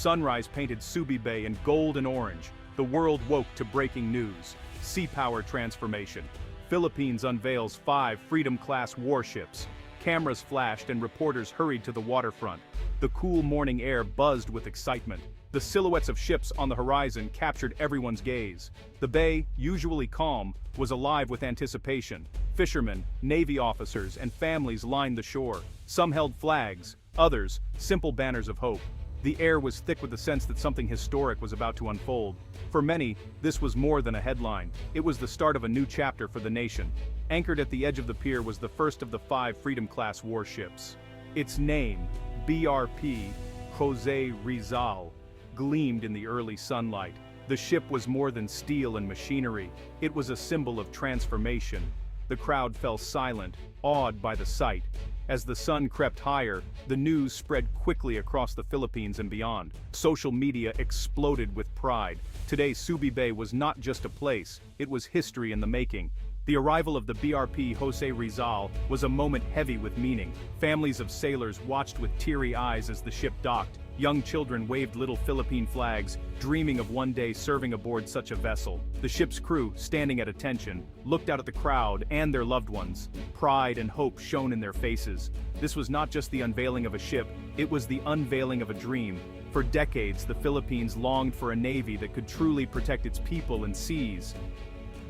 sunrise painted Subi Bay in gold and orange. The world woke to breaking news. Sea power transformation. Philippines unveils 5 Freedom-class warships. Cameras flashed and reporters hurried to the waterfront. The cool morning air buzzed with excitement. The silhouettes of ships on the horizon captured everyone's gaze. The bay, usually calm, was alive with anticipation. Fishermen, Navy officers, and families lined the shore. Some held flags, others, simple banners of hope. The air was thick with the sense that something historic was about to unfold. For many, this was more than a headline. It was the start of a new chapter for the nation. Anchored at the edge of the pier was the first of the 5 Freedom-class warships. Its name, BRP, Jose Rizal, gleamed in the early sunlight. The ship was more than steel and machinery. It was a symbol of transformation. The crowd fell silent, awed by the sight. As the sun crept higher, the news spread quickly across the Philippines and beyond. Social media exploded with pride. Today's Subi Bay was not just a place, it was history in the making. The arrival of the BRP Jose Rizal was a moment heavy with meaning. Families of sailors watched with teary eyes as the ship docked. Young children waved little Philippine flags, dreaming of one day serving aboard such a vessel. The ship's crew, standing at attention, looked out at the crowd and their loved ones. Pride and hope shone in their faces. This was not just the unveiling of a ship, it was the unveiling of a dream. For decades, the Philippines longed for a navy that could truly protect its people and seas.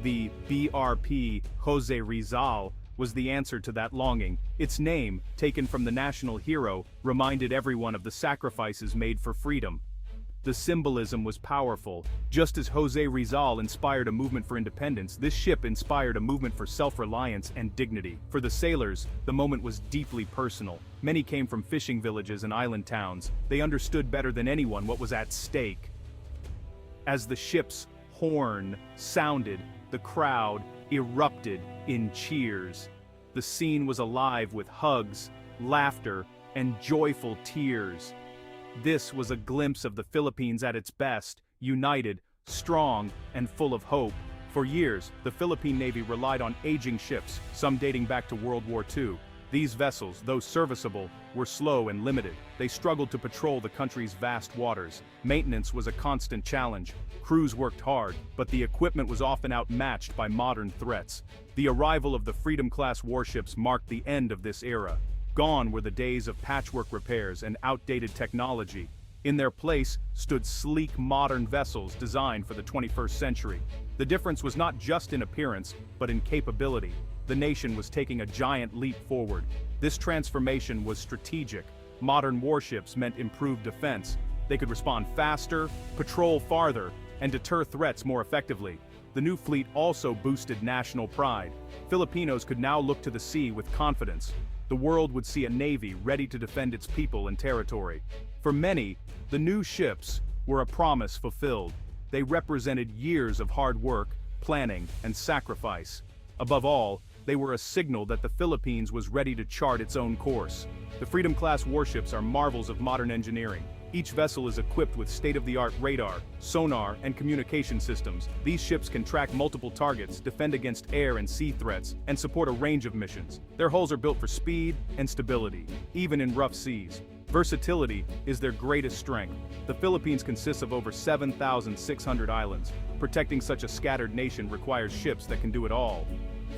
The BRP Jose Rizal was the answer to that longing. Its name, taken from the national hero, reminded everyone of the sacrifices made for freedom. The symbolism was powerful. Just as Jose Rizal inspired a movement for independence, this ship inspired a movement for self-reliance and dignity. For the sailors, the moment was deeply personal. Many came from fishing villages and island towns. They understood better than anyone what was at stake. As the ship's horn sounded, the crowd erupted in cheers. The scene was alive with hugs, laughter, and joyful tears. This was a glimpse of the Philippines at its best, united, strong, and full of hope. For years, the Philippine Navy relied on aging ships, some dating back to World War II. These vessels, though serviceable, were slow and limited. They struggled to patrol the country's vast waters. Maintenance was a constant challenge. Crews worked hard, but the equipment was often outmatched by modern threats. The arrival of the Freedom-class warships marked the end of this era. Gone were the days of patchwork repairs and outdated technology. In their place stood sleek modern vessels designed for the 21st century. The difference was not just in appearance, but in capability. The nation was taking a giant leap forward. This transformation was strategic. Modern warships meant improved defense. They could respond faster, patrol farther, and deter threats more effectively. The new fleet also boosted national pride. Filipinos could now look to the sea with confidence. The world would see a navy ready to defend its people and territory. For many, the new ships were a promise fulfilled. They represented years of hard work, planning, and sacrifice. Above all, they were a signal that the Philippines was ready to chart its own course. The Freedom-class warships are marvels of modern engineering. Each vessel is equipped with state-of-the-art radar, sonar, and communication systems. These ships can track multiple targets, defend against air and sea threats, and support a range of missions. Their hulls are built for speed and stability, even in rough seas. Versatility is their greatest strength. The Philippines consists of over 7,600 islands. Protecting such a scattered nation requires ships that can do it all.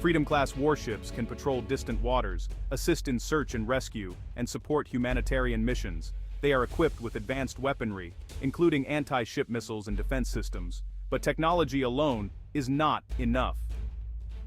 Freedom-class warships can patrol distant waters, assist in search and rescue, and support humanitarian missions. They are equipped with advanced weaponry, including anti-ship missiles and defense systems. But technology alone is not enough.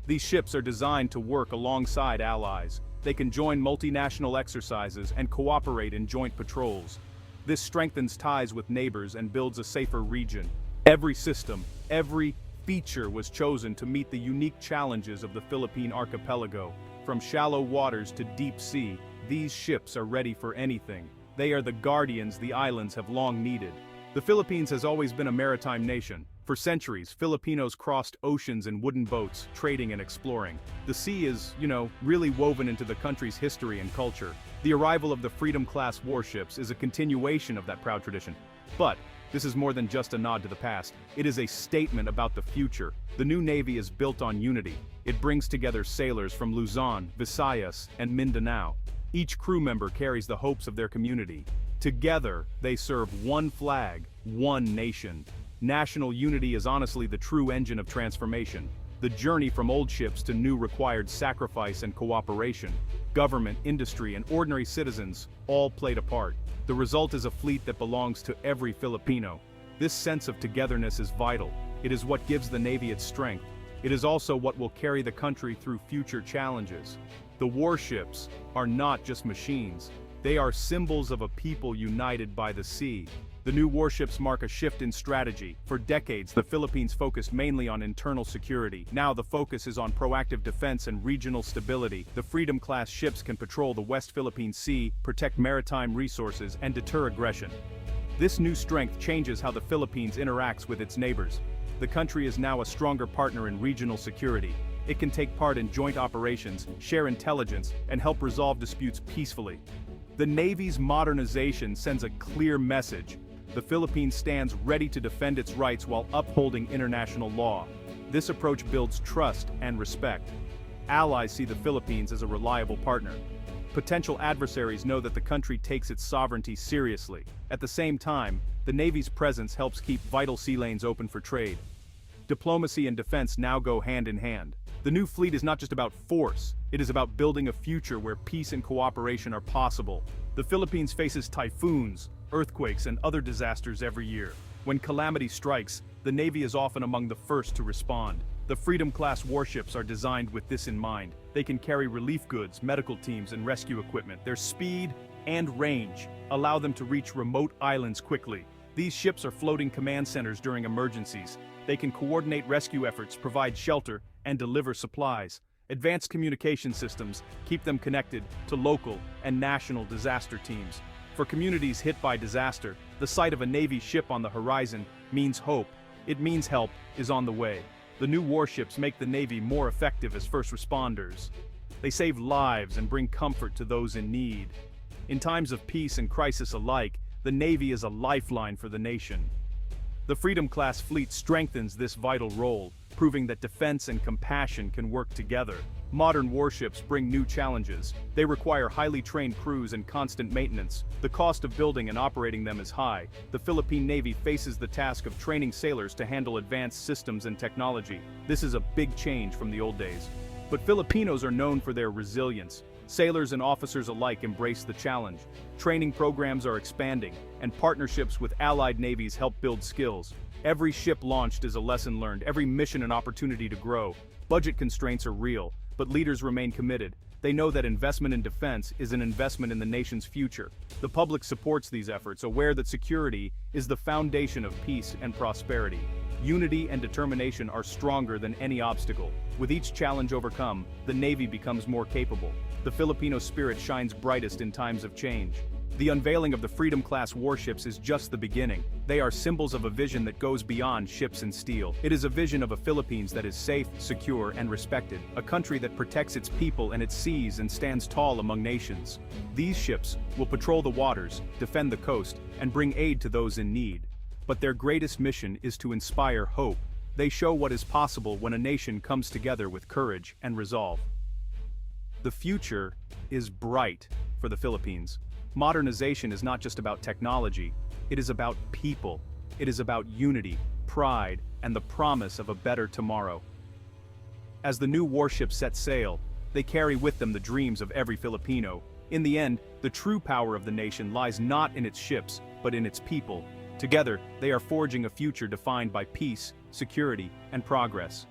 These ships are designed to work alongside allies. They can join multinational exercises and cooperate in joint patrols. This strengthens ties with neighbors and builds a safer region. Every system, every feature was chosen to meet the unique challenges of the Philippine archipelago. From shallow waters to deep sea, these ships are ready for anything. They are the guardians the islands have long needed. The Philippines has always been a maritime nation. For centuries, Filipinos crossed oceans in wooden boats, trading and exploring. The sea is, really woven into the country's history and culture. The arrival of the Freedom-class warships is a continuation of that proud tradition. But this is more than just a nod to the past. It is a statement about the future. The new Navy is built on unity. It brings together sailors from Luzon, Visayas, and Mindanao. Each crew member carries the hopes of their community. Together, they serve one flag, one nation. National unity is honestly the true engine of transformation. The journey from old ships to new required sacrifice and cooperation. Government, industry, and ordinary citizens all played a part. The result is a fleet that belongs to every Filipino. This sense of togetherness is vital. It is what gives the Navy its strength. It is also what will carry the country through future challenges. The warships are not just machines. They are symbols of a people united by the sea. The new warships mark a shift in strategy. For decades, the Philippines focused mainly on internal security. Now the focus is on proactive defense and regional stability. The Freedom-class ships can patrol the West Philippine Sea, protect maritime resources, and deter aggression. This new strength changes how the Philippines interacts with its neighbors. The country is now a stronger partner in regional security. It can take part in joint operations, share intelligence, and help resolve disputes peacefully. The Navy's modernization sends a clear message. The Philippines stands ready to defend its rights while upholding international law. This approach builds trust and respect. Allies see the Philippines as a reliable partner. Potential adversaries know that the country takes its sovereignty seriously. At the same time, the Navy's presence helps keep vital sea lanes open for trade. Diplomacy and defense now go hand in hand. The new fleet is not just about force, it is about building a future where peace and cooperation are possible. The Philippines faces typhoons, earthquakes, and other disasters every year. When calamity strikes, the Navy is often among the first to respond. The Freedom-class warships are designed with this in mind. They can carry relief goods, medical teams, and rescue equipment. Their speed and range allow them to reach remote islands quickly. These ships are floating command centers during emergencies. They can coordinate rescue efforts, provide shelter, and deliver supplies. Advanced communication systems keep them connected to local and national disaster teams. For communities hit by disaster, the sight of a Navy ship on the horizon means hope. It means help is on the way. The new warships make the Navy more effective as first responders. They save lives and bring comfort to those in need. In times of peace and crisis alike, the Navy is a lifeline for the nation. The Freedom-class fleet strengthens this vital role, proving that defense and compassion can work together. Modern warships bring new challenges. They require highly trained crews and constant maintenance. The cost of building and operating them is high. The Philippine Navy faces the task of training sailors to handle advanced systems and technology. This is a big change from the old days. But Filipinos are known for their resilience. Sailors and officers alike embrace the challenge. Training programs are expanding, and partnerships with allied navies help build skills. Every ship launched is a lesson learned, every mission an opportunity to grow. Budget constraints are real, but leaders remain committed. They know that investment in defense is an investment in the nation's future. The public supports these efforts, aware that security is the foundation of peace and prosperity. Unity and determination are stronger than any obstacle. With each challenge overcome, the Navy becomes more capable. The Filipino spirit shines brightest in times of change. The unveiling of the Freedom-class warships is just the beginning. They are symbols of a vision that goes beyond ships and steel. It is a vision of a Philippines that is safe, secure, and respected, a country that protects its people and its seas and stands tall among nations. These ships will patrol the waters, defend the coast, and bring aid to those in need. But their greatest mission is to inspire hope. They show what is possible when a nation comes together with courage and resolve. The future is bright for the Philippines. Modernization is not just about technology, it is about people. It is about unity, pride, and the promise of a better tomorrow. As the new warships set sail, they carry with them the dreams of every Filipino. In the end, the true power of the nation lies not in its ships, but in its people. Together, they are forging a future defined by peace, security, and progress.